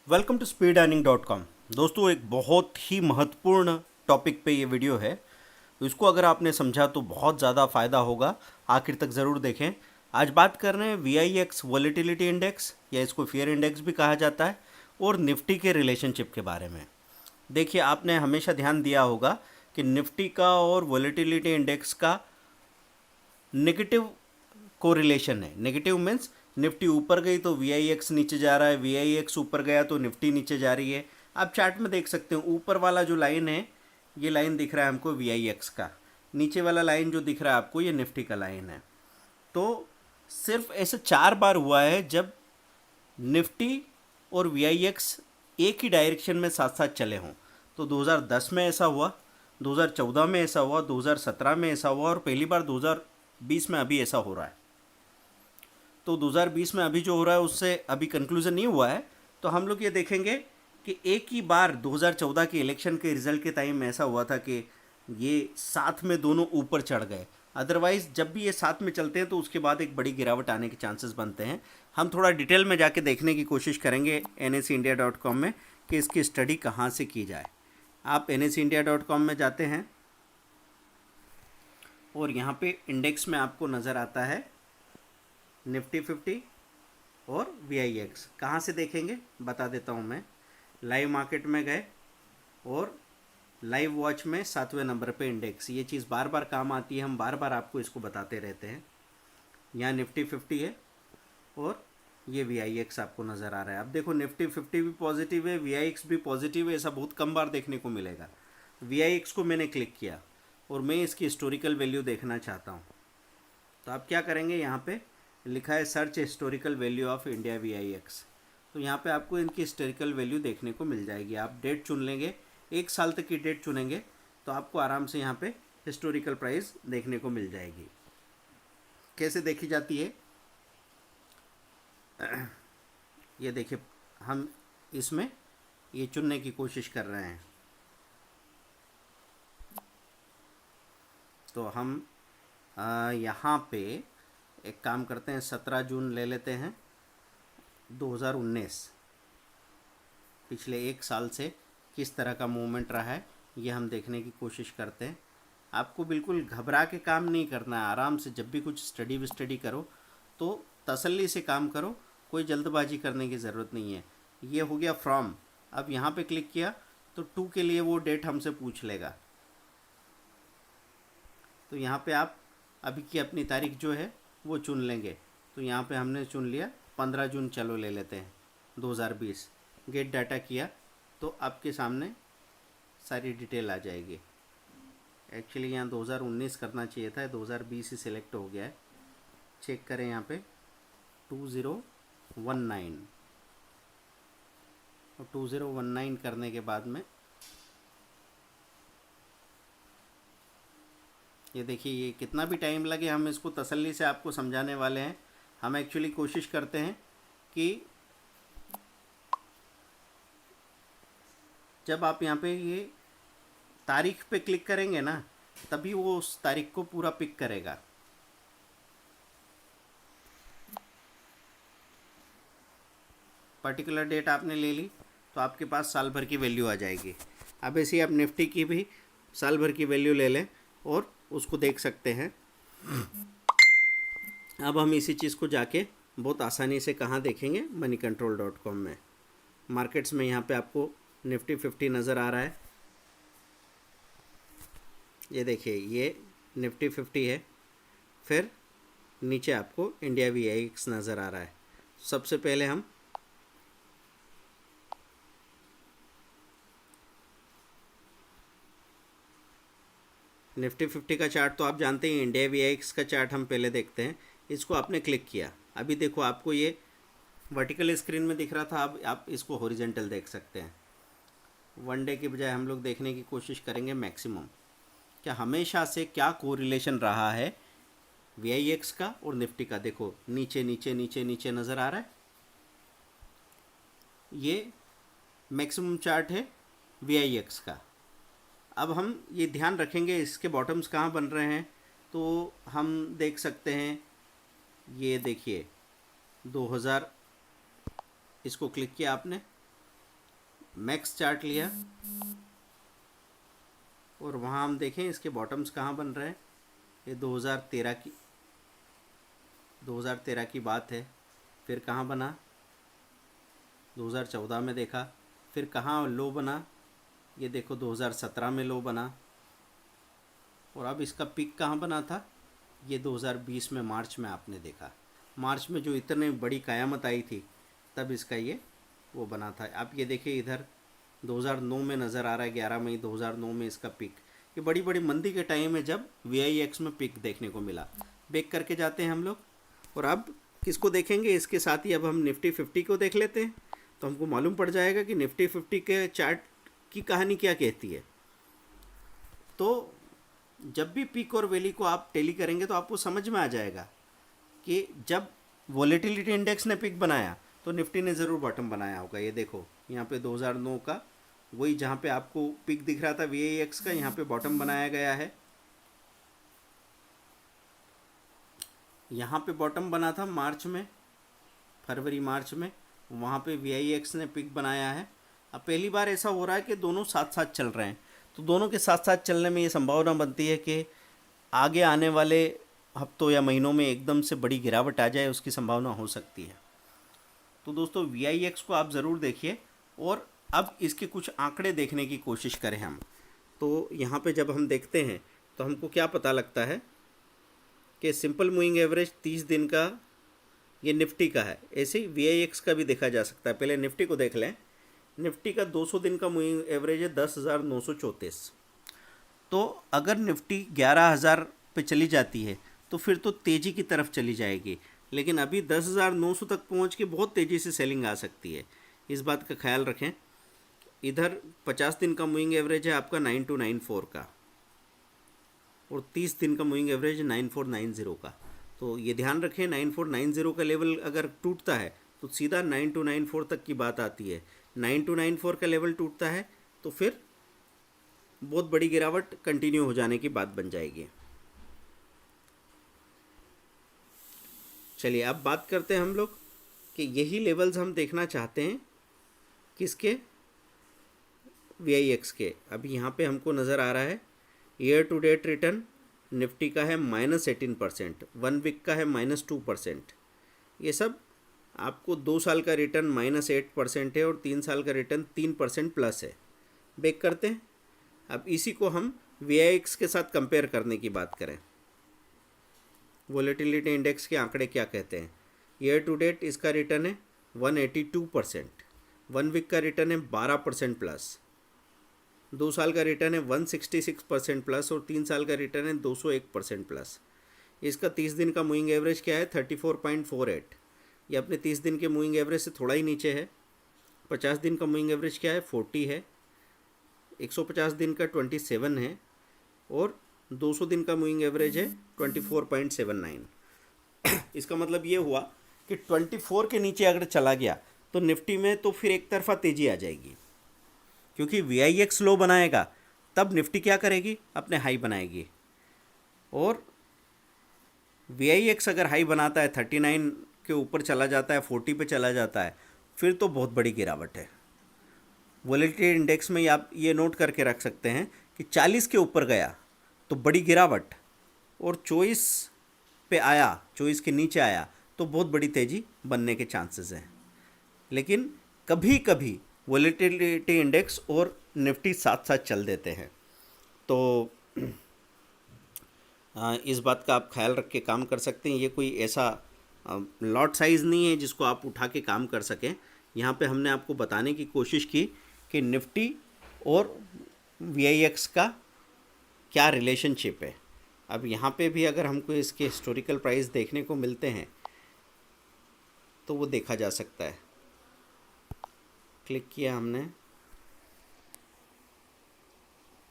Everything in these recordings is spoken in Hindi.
Welcome to speedearning.com। दोस्तों, एक बहुत ही महत्वपूर्ण टॉपिक पे ये वीडियो है। तो इसको अगर आपने समझा तो बहुत ज़्यादा फ़ायदा होगा। आखिर तक ज़रूर देखें। आज बात कर रहे हैं VIX वॉलेटिलिटी इंडेक्स, या इसको फियर इंडेक्स भी कहा जाता है, और निफ्टी के रिलेशनशिप के बारे में। देखिए, आपने हमेशा ध्यान दिया होगा कि निफ्टी का और वॉलेटिलिटी इंडेक्स का नेगेटिव कोरिलेशन है। नेगेटिव मीन्स निफ्टी ऊपर गई तो VIX नीचे जा रहा है, VIX ऊपर गया तो निफ्टी नीचे जा रही है। आप चार्ट में देख सकते हो, ऊपर वाला जो लाइन है, ये लाइन दिख रहा है हमको VIX का। नीचे वाला लाइन जो दिख रहा है आपको, ये निफ्टी का लाइन है। तो सिर्फ ऐसे 4 बार हुआ है जब निफ्टी और VIX एक ही डायरेक्शन में साथ साथ चले हों। तो 2010 में ऐसा हुआ, 2014 में ऐसा हुआ, 2017 में ऐसा हुआ, और पहली बार 2020 में अभी ऐसा हो रहा है। तो 2020 में अभी जो हो रहा है उससे अभी कंक्लूजन नहीं हुआ है। तो हम लोग ये देखेंगे कि एक ही बार 2014 के इलेक्शन के रिजल्ट के टाइम ऐसा हुआ था कि ये साथ में दोनों ऊपर चढ़ गए। अदरवाइज़ जब भी ये साथ में चलते हैं तो उसके बाद एक बड़ी गिरावट आने के चांसेस बनते हैं। हम थोड़ा डिटेल में जाके देखने की कोशिश करेंगे NSEindia.com में कि इसकी स्टडी कहाँ से की जाए। आप NSEindia.com में जाते हैं और यहाँ पे इंडेक्स में आपको नज़र आता है निफ्टी 50 और VIX। कहाँ से देखेंगे बता देता हूँ मैं। लाइव मार्केट में गए और लाइव वॉच में 7वें नंबर पे इंडेक्स। ये चीज़ बार बार काम आती है, हम बार बार आपको इसको बताते रहते हैं। यहाँ निफ्टी 50 है और ये VIX आपको नज़र आ रहा है। अब देखो, निफ्टी 50 भी पॉजिटिव है, VIX भी पॉजिटिव है। ऐसा बहुत कम बार देखने को मिलेगा। VIX को मैंने क्लिक किया और मैं इसकी हिस्टोरिकल वैल्यू देखना चाहता हूँ। तो आप क्या करेंगे, यहाँ पे लिखा है search historical value of India VIX। तो यहाँ पे आपको इनकी हिस्टोरिकल वैल्यू देखने को मिल जाएगी। आप डेट चुन लेंगे, 1 साल तक की डेट चुनेंगे तो आपको आराम से यहाँ पे हिस्टोरिकल प्राइस देखने को मिल जाएगी। कैसे देखी जाती है ये देखिए, हम इसमें ये चुनने की कोशिश कर रहे हैं। तो हम यहाँ पे एक काम करते हैं, 17 जून ले लेते हैं 2019। पिछले 1 साल से किस तरह का मूवमेंट रहा है ये हम देखने की कोशिश करते हैं। आपको बिल्कुल घबरा के काम नहीं करना है। आराम से जब भी कुछ स्टडी करो तो तसल्ली से काम करो, कोई जल्दबाजी करने की ज़रूरत नहीं है। ये हो गया फ्रॉम। अब यहाँ पे क्लिक किया तो 2 के लिए वो डेट हमसे पूछ लेगा। तो यहाँ पे आप अभी की अपनी तारीख जो है वो चुन लेंगे। तो यहाँ पे हमने चुन लिया 15 जून, चलो ले लेते हैं 2020। गेट डाटा किया तो आपके सामने सारी डिटेल आ जाएगी। एक्चुअली यहाँ 2019 करना चाहिए था, 2020 ही सिलेक्ट हो गया है। चेक करें यहाँ पे 2019, और 2019 करने के बाद में ये देखिए, ये कितना भी टाइम लगे हम इसको तसल्ली से आपको समझाने वाले हैं। हम एक्चुअली कोशिश करते हैं कि जब आप यहाँ पे ये तारीख पे क्लिक करेंगे ना, तभी वो उस तारीख को पूरा पिक करेगा। पर्टिकुलर डेट आपने ले ली तो आपके पास साल भर की वैल्यू आ जाएगी। अब ऐसे ही आप निफ्टी की भी साल भर की वैल्यू ले लें और उसको देख सकते हैं। अब हम इसी चीज़ को जाके बहुत आसानी से कहाँ देखेंगे, moneycontrol.com में। मार्केट्स में यहाँ पे आपको निफ्टी 50 नज़र आ रहा है। ये देखिए, ये निफ्टी 50 है। फिर नीचे आपको इंडिया VIX नज़र आ रहा है। सबसे पहले हम निफ्टी 50 का चार्ट तो आप जानते हैं, इंडिया VIX का चार्ट हम पहले देखते हैं। इसको आपने क्लिक किया, अभी देखो आपको ये वर्टिकल स्क्रीन में दिख रहा था, अब आप इसको हॉरिजेंटल देख सकते हैं। 1 डे की बजाय हम लोग देखने की कोशिश करेंगे मैक्सिमम, क्या हमेशा से क्या कोरिलेशन रहा है VIX का और निफ्टी का। देखो नीचे नीचे नीचे नीचे नज़र आ रहा है, ये मैक्सिमम चार्ट है VIX का। अब हम ये ध्यान रखेंगे इसके बॉटम्स कहाँ बन रहे हैं। तो हम देख सकते हैं, ये देखिए 2000, इसको क्लिक किया आपने मैक्स चार्ट लिया और वहाँ हम देखें इसके बॉटम्स कहाँ बन रहे हैं। ये 2013 की बात है। फिर कहाँ बना, 2014 में देखा। फिर कहाँ लो बना, ये देखो 2017 में लो बना। और अब इसका पिक कहाँ बना था, ये 2020 में मार्च में आपने देखा। मार्च में जो इतने बड़ी क़यामत आई थी तब इसका ये वो बना था। आप ये देखिए इधर 2009 में नज़र आ रहा है, 11 मई 2009 में इसका पिक। ये बड़ी बड़ी मंदी के टाइम है जब VIX में पिक देखने को मिला। बेक करके जाते हैं हम लोग। और अब किसको देखेंगे, इसके साथ ही अब हम निफ्टी 50 को देख लेते हैं, तो हमको मालूम पड़ जाएगा कि निफ्टी 50 के चार्ट की कहानी क्या कहती है। तो जब भी पिक और वैली को आप टेली करेंगे तो आपको समझ में आ जाएगा कि जब वॉलेटिलिटी इंडेक्स ने पिक बनाया तो निफ्टी ने ज़रूर बॉटम बनाया होगा। ये देखो यहाँ पे 2009 का वही जहाँ पे आपको पिक दिख रहा था VIX का, यहाँ पे बॉटम बनाया गया है। यहाँ पे बॉटम बना था मार्च में, फरवरी मार्च में, वहाँ पे VIX ने पिक बनाया है। अब पहली बार ऐसा हो रहा है कि दोनों साथ साथ चल रहे हैं, तो दोनों के साथ साथ चलने में ये संभावना बनती है कि आगे आने वाले हफ्तों या महीनों में एकदम से बड़ी गिरावट आ जाए, उसकी संभावना हो सकती है। तो दोस्तों VIX को आप ज़रूर देखिए और अब इसके कुछ आंकड़े देखने की कोशिश करें हम। तो यहाँ पे जब हम देखते हैं तो हमको क्या पता लगता है कि सिंपल मूविंग एवरेज 30 दिन का ये निफ्टी का है, ऐसे ही VIX का भी देखा जा सकता है। पहले निफ्टी को देख लें। निफ्टी का 200 दिन का मूविंग एवरेज है 10,934। तो अगर निफ्टी 11,000 पे चली जाती है तो फिर तो तेज़ी की तरफ चली जाएगी, लेकिन अभी 10,900 तक पहुंच के बहुत तेज़ी से सेलिंग आ सकती है, इस बात का ख्याल रखें। इधर 50 दिन का मूविंग एवरेज है आपका 9294 का और 30 दिन का मूविंग एवरेज 9490 का। तो ये ध्यान रखें 9490 का लेवल अगर टूटता है तो सीधा 9294 तक की बात आती है। 9294 का लेवल टूटता है तो फिर बहुत बड़ी गिरावट कंटिन्यू हो जाने की बात बन जाएगी। चलिए अब बात करते हैं हम लोग कि यही लेवल्स हम देखना चाहते हैं किसके, VIX के। अभी यहाँ पे हमको नज़र आ रहा है year to date return Nifty का है -18%, 1 वीक का है -2%। ये सब आपको 2 साल का रिटर्न -8% है और 3 साल का रिटर्न 3% प्लस है। बेक करते हैं। अब इसी को हम VIX के साथ कंपेयर करने की बात करें। वॉलेटिलिटी इंडेक्स के आंकड़े क्या कहते हैं। ईयर टू डेट इसका रिटर्न है 182%, 1 वीक का रिटर्न है 12% प्लस, 2 साल का रिटर्न है 166% प्लस और 3 साल का रिटर्न है 201% प्लस। इसका 30 दिन का मूविंग एवरेज क्या है 34.48, ये अपने 30 दिन के मूविंग एवरेज से थोड़ा ही नीचे है। 50 दिन का मूविंग एवरेज क्या है 40 है, 150 दिन का 27 है और 200 दिन का मूविंग एवरेज है 24.79। इसका मतलब ये हुआ कि 24 के नीचे अगर चला गया तो निफ्टी में तो फिर एक तरफा तेज़ी आ जाएगी, क्योंकि VIX लो बनाएगा तब निफ्टी क्या करेगी, अपने हाई बनाएगी। और VIX अगर हाई बनाता है 39 के ऊपर चला जाता है, 40 पे चला जाता है, फिर तो बहुत बड़ी गिरावट है। वॉलेटिलिटी इंडेक्स में आप ये नोट करके रख सकते हैं कि 40 के ऊपर गया तो बड़ी गिरावट, और 24 पे आया, 24 के नीचे आया तो बहुत बड़ी तेज़ी बनने के चांसेस हैं। लेकिन कभी कभी वॉलेटिलिटी इंडेक्स और निफ्टी साथ साथ चल देते हैं, तो इस बात का आप ख्याल रख के काम कर सकते हैं। ये कोई ऐसा लॉट साइज़ नहीं है जिसको आप उठा के काम कर सकें। यहाँ पे हमने आपको बताने की कोशिश की कि निफ्टी और VIX का क्या रिलेशनशिप है। अब यहाँ पे भी अगर हमको इसके हिस्टोरिकल प्राइस देखने को मिलते हैं तो वो देखा जा सकता है। क्लिक किया हमने,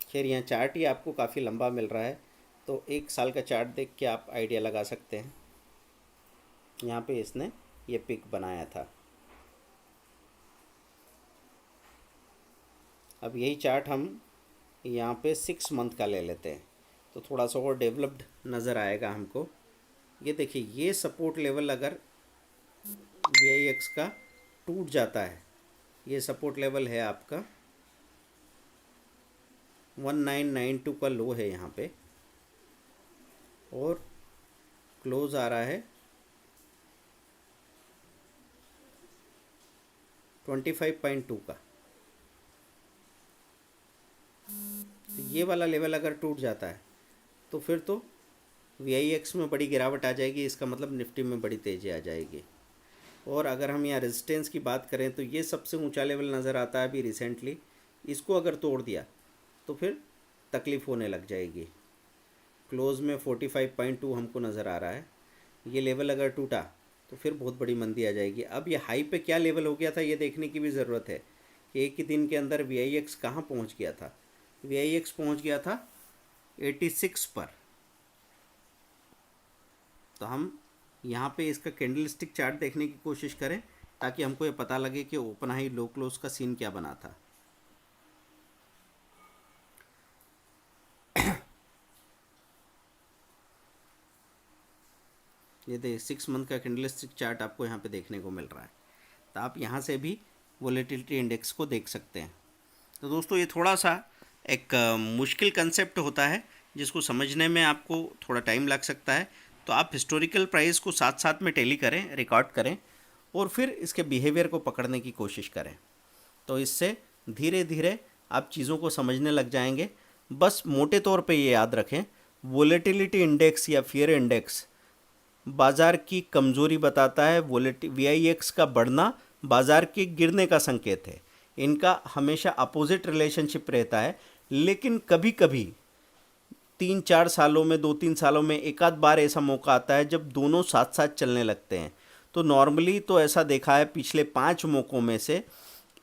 खैर यहाँ चार्ट ही आपको काफ़ी लंबा मिल रहा है, तो 1 साल का चार्ट देख के आप आइडिया लगा सकते हैं। यहाँ पे इसने ये पिक बनाया था। अब यही चार्ट हम यहाँ पे 6 मंथ का ले लेते हैं तो थोड़ा सा और डेवलप्ड नज़र आएगा हमको। ये देखिए, ये सपोर्ट लेवल अगर VIX का टूट जाता है ये सपोर्ट लेवल है आपका 1992 का लो है यहाँ पे, और क्लोज आ रहा है 25.2 का। तो ये वाला लेवल अगर टूट जाता है तो फिर तो VIX में बड़ी गिरावट आ जाएगी, इसका मतलब निफ्टी में बड़ी तेज़ी आ जाएगी। और अगर हम यहाँ रेजिस्टेंस की बात करें तो ये सबसे ऊंचा लेवल नज़र आता है अभी रिसेंटली, इसको अगर तोड़ दिया तो फिर तकलीफ़ होने लग जाएगी। क्लोज में 45.2 हमको नज़र आ रहा है, ये लेवल अगर टूटा तो फिर बहुत बड़ी मंदी आ जाएगी। अब ये हाई पे क्या लेवल हो गया था ये देखने की भी ज़रूरत है कि एक ही दिन के अंदर VIX कहाँ पहुँच गया था। VIX पहुँच गया था 86 पर। तो हम यहाँ पे इसका कैंडल स्टिक चार्ट देखने की कोशिश करें ताकि हमको ये पता लगे कि ओपन हाई लो क्लोज का सीन क्या बना था। ये दे 6 मंथ का कैंडल स्टिक चार्ट आपको यहाँ पे देखने को मिल रहा है। तो आप यहाँ से भी वोलेटिलिटी इंडेक्स को देख सकते हैं। तो दोस्तों ये थोड़ा सा एक मुश्किल कंसेप्ट होता है जिसको समझने में आपको थोड़ा टाइम लग सकता है। तो आप हिस्टोरिकल प्राइस को साथ साथ में टैली करें, रिकॉर्ड करें और फिर इसके बिहेवियर को पकड़ने की कोशिश करें। तो इससे धीरे धीरे आप चीज़ों को समझने लग जाएंगे। बस मोटे तौर पे ये याद रखें, वोलेटिलिटी इंडेक्स या फियर इंडेक्स बाज़ार की कमज़ोरी बताता है, VIX का बढ़ना बाज़ार के गिरने का संकेत है। इनका हमेशा अपोजिट रिलेशनशिप रहता है, लेकिन कभी कभी 3-4 सालों में, 2-3 सालों में एक आध बार ऐसा मौका आता है जब दोनों साथ साथ चलने लगते हैं। तो नॉर्मली तो ऐसा देखा है पिछले 5 मौक़ों में से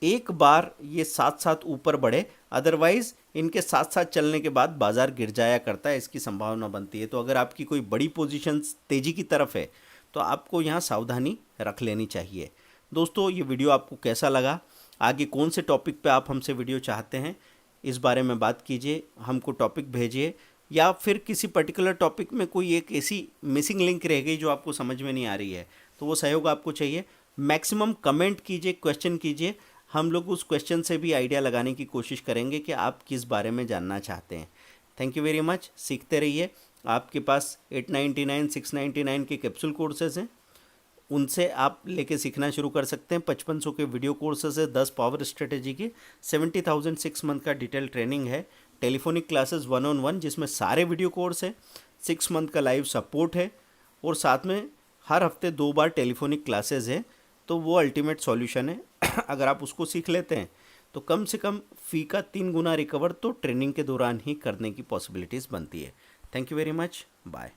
एक बार ये साथ साथ ऊपर बढ़े, अदरवाइज़ इनके साथ साथ चलने के बाद बाज़ार गिर जाया करता है, इसकी संभावना बनती है। तो अगर आपकी कोई बड़ी पोजीशन तेज़ी की तरफ है तो आपको यहाँ सावधानी रख लेनी चाहिए। दोस्तों ये वीडियो आपको कैसा लगा, आगे कौन से टॉपिक पे आप हमसे वीडियो चाहते हैं इस बारे में बात कीजिए, हमको टॉपिक भेजिए, या फिर किसी पर्टिकुलर टॉपिक में कोई एक ऐसी मिसिंग लिंक रह गई जो आपको समझ में नहीं आ रही है तो वो सहयोग आपको चाहिए। मैक्सिमम कमेंट कीजिए, क्वेश्चन कीजिए, हम लोग उस क्वेश्चन से भी आइडिया लगाने की कोशिश करेंगे कि आप किस बारे में जानना चाहते हैं। Thank you very much. सीखते रहिए। आपके पास 899, 699 के कैप्सूल कोर्सेज हैं, उनसे आप लेके सीखना शुरू कर सकते हैं। 5500 के वीडियो कोर्सेज है, 10 पावर स्ट्रेटेजी के, 70,000 6 मंथ का डिटेल ट्रेनिंग है, टेलीफोनिक क्लासेस 1-on-1 जिसमें सारे वीडियो कोर्स है, 6 मंथ का लाइव सपोर्ट है, और साथ में हर हफ्ते 2 बार टेलीफोनिक क्लासेस है। तो वो अल्टीमेट सॉल्यूशन है। अगर आप उसको सीख लेते हैं तो कम से कम फ़ी का 3 गुना रिकवर तो ट्रेनिंग के दौरान ही करने की पॉसिबिलिटीज़ बनती है। Thank you very much. Bye.